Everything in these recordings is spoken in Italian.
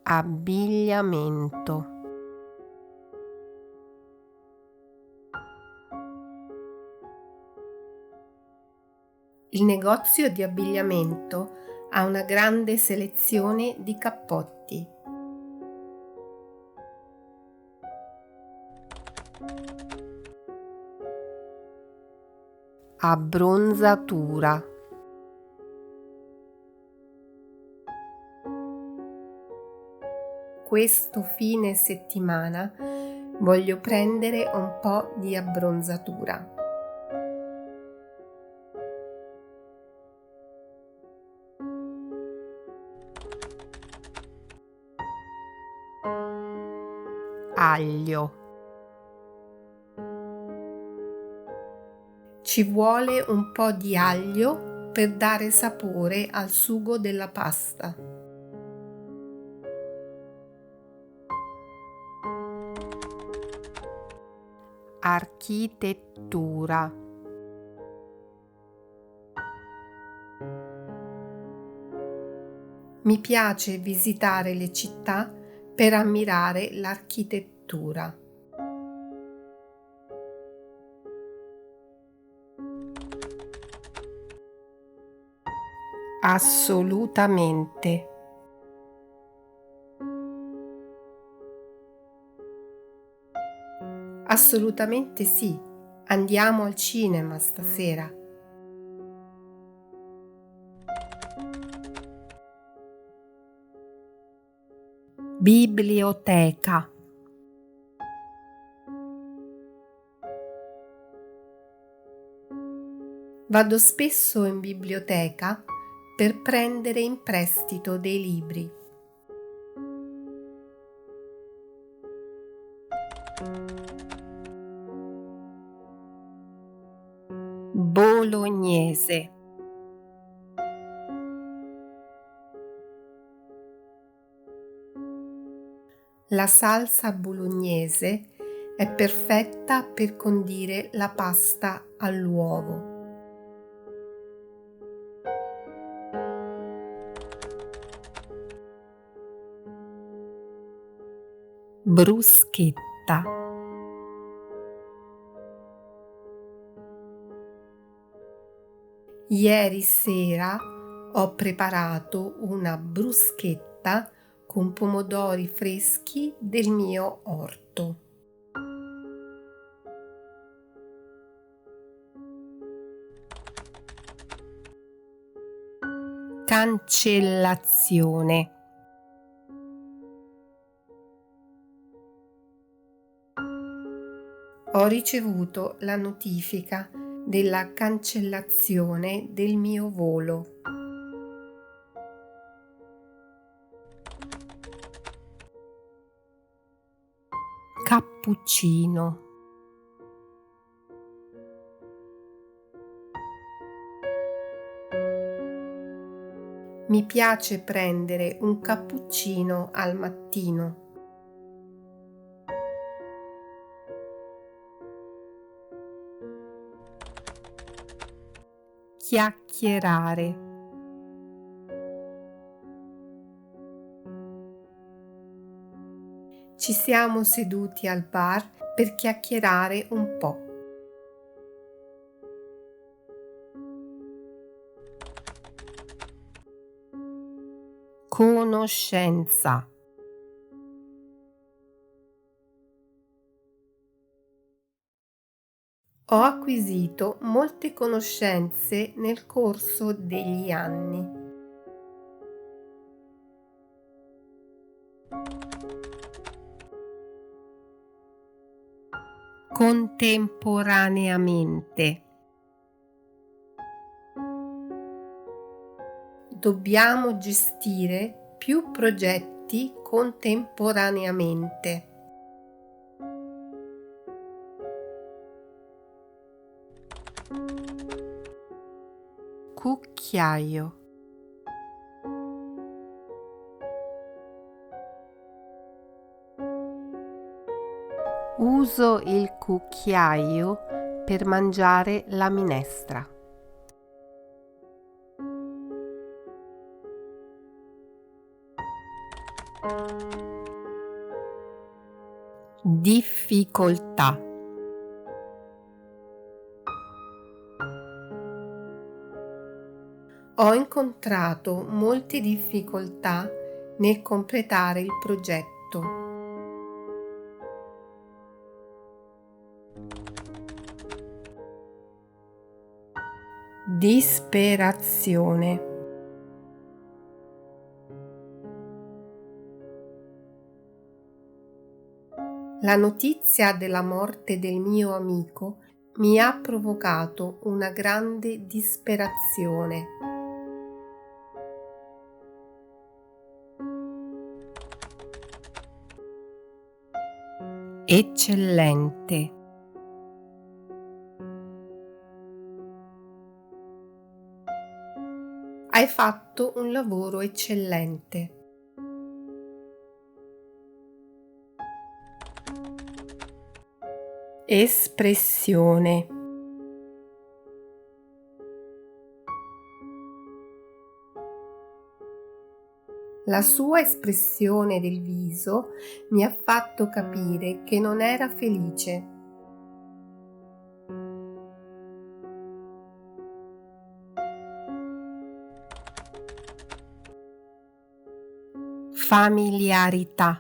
Abbigliamento. Il negozio di abbigliamento ha una grande selezione di cappotti. Abbronzatura. Questo fine settimana voglio prendere un po' di abbronzatura. Aglio. Ci vuole un po' di aglio per dare sapore al sugo della pasta. Architettura. Mi piace visitare le città per ammirare l'architettura. Assolutamente. Assolutamente sì. Andiamo al cinema stasera. Biblioteca. Vado spesso in biblioteca per prendere in prestito dei libri. Bolognese. La salsa bolognese è perfetta per condire la pasta all'uovo. Bruschetta. Ieri sera ho preparato una bruschetta con pomodori freschi del mio orto. Cancellazione. Ho ricevuto la notifica della cancellazione del mio volo. Cappuccino. Mi piace prendere un cappuccino al mattino. Chiacchierare. Ci siamo seduti al bar per chiacchierare un po'. Conoscenza. Ho acquisito molte conoscenze nel corso degli anni. Contemporaneamente. Dobbiamo gestire più progetti contemporaneamente. Cucchiaio. Uso il cucchiaio per mangiare la minestra. Difficoltà. Ho incontrato molte difficoltà nel completare il progetto. Disperazione. La notizia della morte del mio amico mi ha provocato una grande disperazione. Eccellente. Hai fatto un lavoro eccellente. Espressione. La sua espressione del viso mi ha fatto capire che non era felice. Familiarità.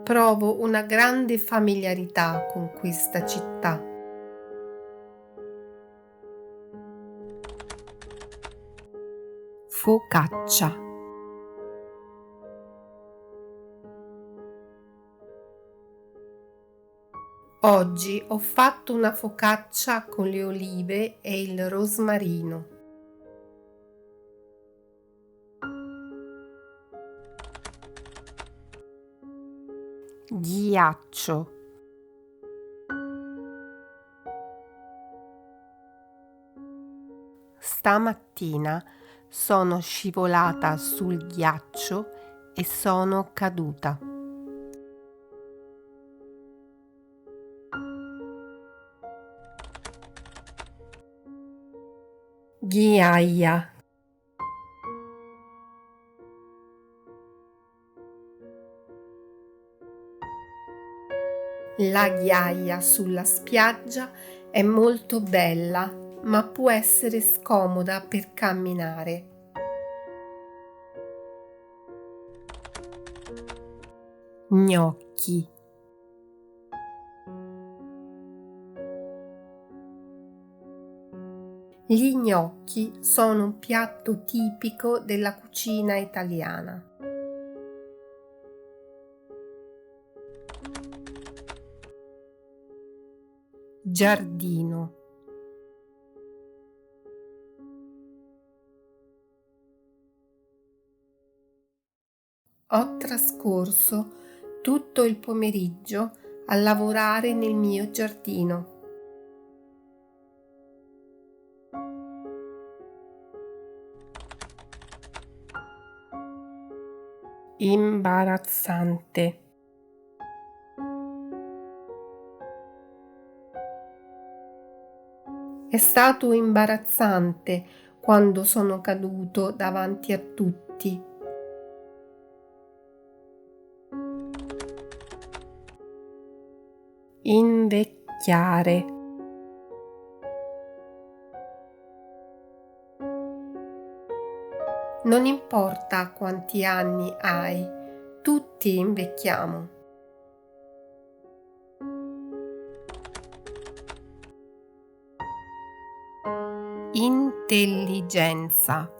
Provo una grande familiarità con questa città. Focaccia. Oggi ho fatto una focaccia con le olive e il rosmarino. Ghiaccio. Stamattina sono scivolata sul ghiaccio e sono caduta. Ghiaia. La ghiaia sulla spiaggia è molto bella, ma può essere scomoda per camminare. Gnocchi. Gli gnocchi sono un piatto tipico della cucina italiana. Giardino. Ho trascorso tutto il pomeriggio a lavorare nel mio giardino. Imbarazzante. È stato imbarazzante quando sono caduto davanti a tutti. Invecchiare. Non importa quanti anni hai, tutti invecchiamo. Intelligenza.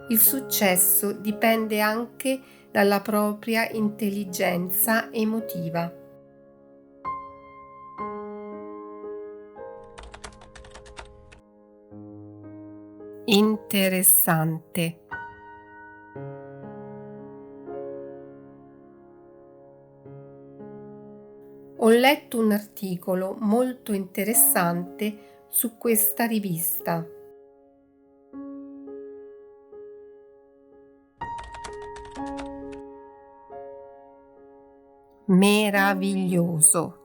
Il successo dipende anche dalla propria intelligenza emotiva. Interessante. Ho letto un articolo molto interessante su questa rivista. Meraviglioso.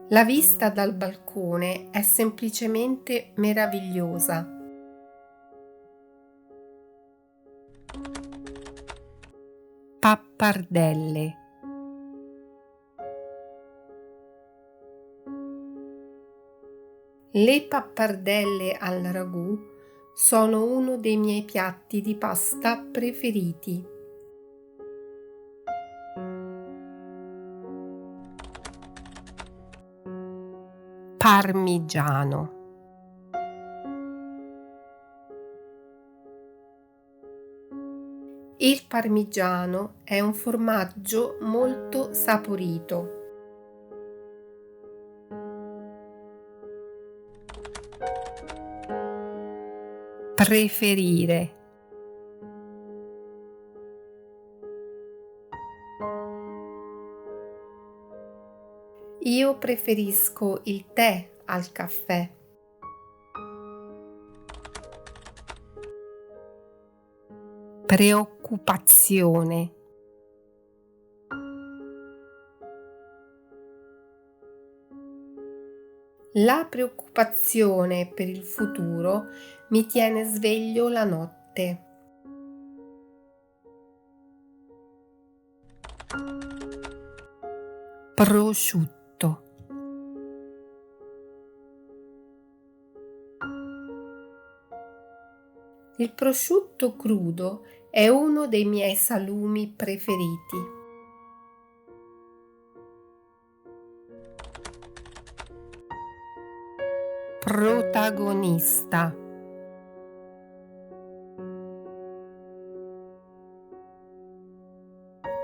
La vista dal balcone è semplicemente meravigliosa. Pappardelle. Le pappardelle al ragù sono uno dei miei piatti di pasta preferiti. Parmigiano. Il parmigiano è un formaggio molto saporito. Preferire. Io preferisco il tè al caffè. Preoccupazione. La preoccupazione per il futuro mi tiene sveglio la notte. Prosciutto. Il prosciutto crudo è uno dei miei salumi preferiti. Protagonista.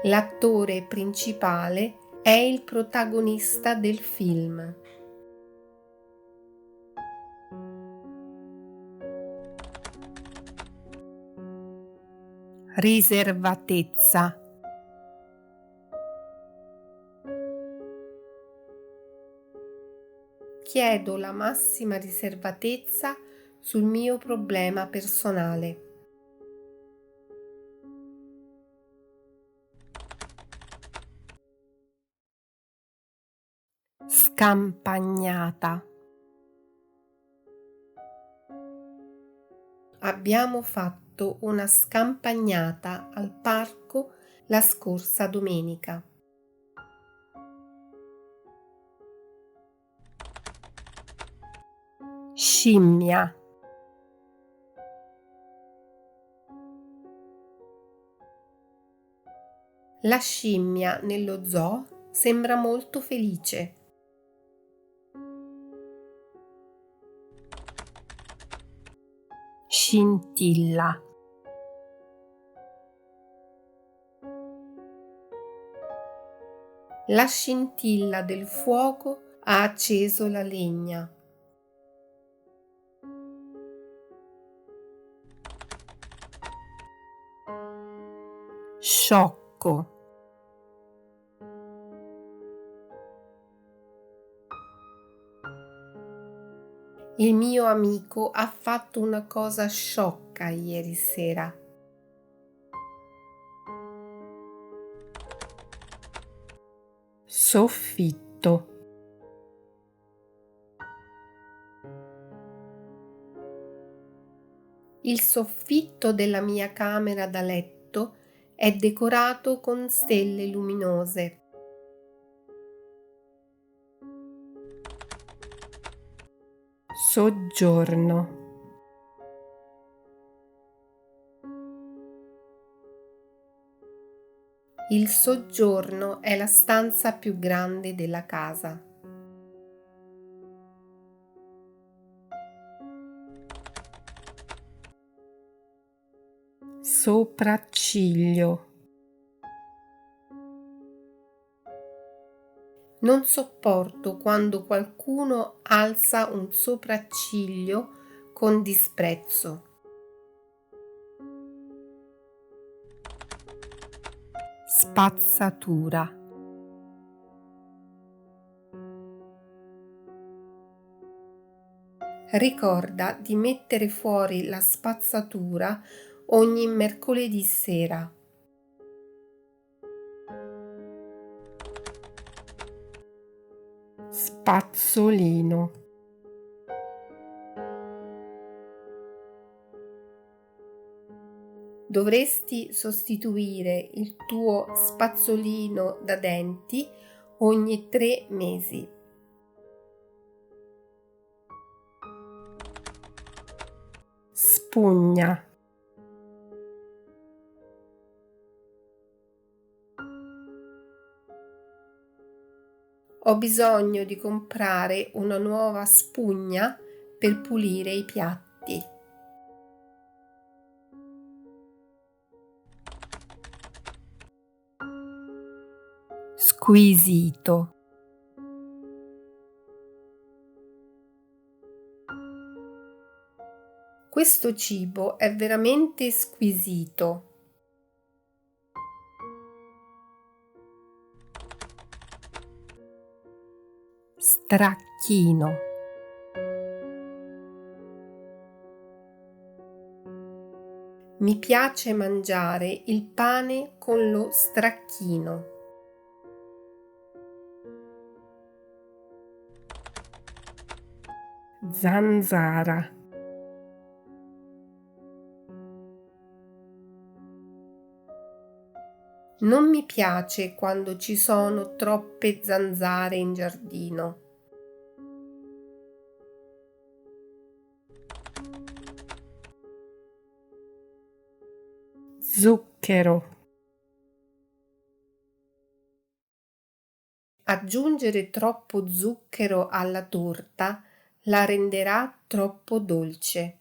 L'attore principale è il protagonista del film. Riservatezza. Chiedo la massima riservatezza sul mio problema personale. Scampagnata. Abbiamo fatto una scampagnata al parco la scorsa domenica. Scimmia. La scimmia nello zoo sembra molto felice. Scintilla. La scintilla del fuoco ha acceso la legna. Sciocco. Il mio amico ha fatto una cosa sciocca ieri sera. Soffitto. Il soffitto della mia camera da letto è decorato con stelle luminose. Soggiorno. Il soggiorno è la stanza più grande della casa. Sopracciglio. Non sopporto quando qualcuno alza un sopracciglio con disprezzo. Spazzatura. Ricorda di mettere fuori la spazzatura ogni mercoledì sera. spazzolino. Dovresti sostituire il tuo spazzolino da denti ogni 3 mesi. Spugna. Ho bisogno di comprare una nuova spugna per pulire i piatti. Squisito. Questo cibo è veramente squisito. Stracchino. Mi piace mangiare il pane con lo stracchino. Zanzara. Non mi piace quando ci sono troppe zanzare in giardino. Zucchero. Aggiungere troppo zucchero alla torta la renderà troppo dolce.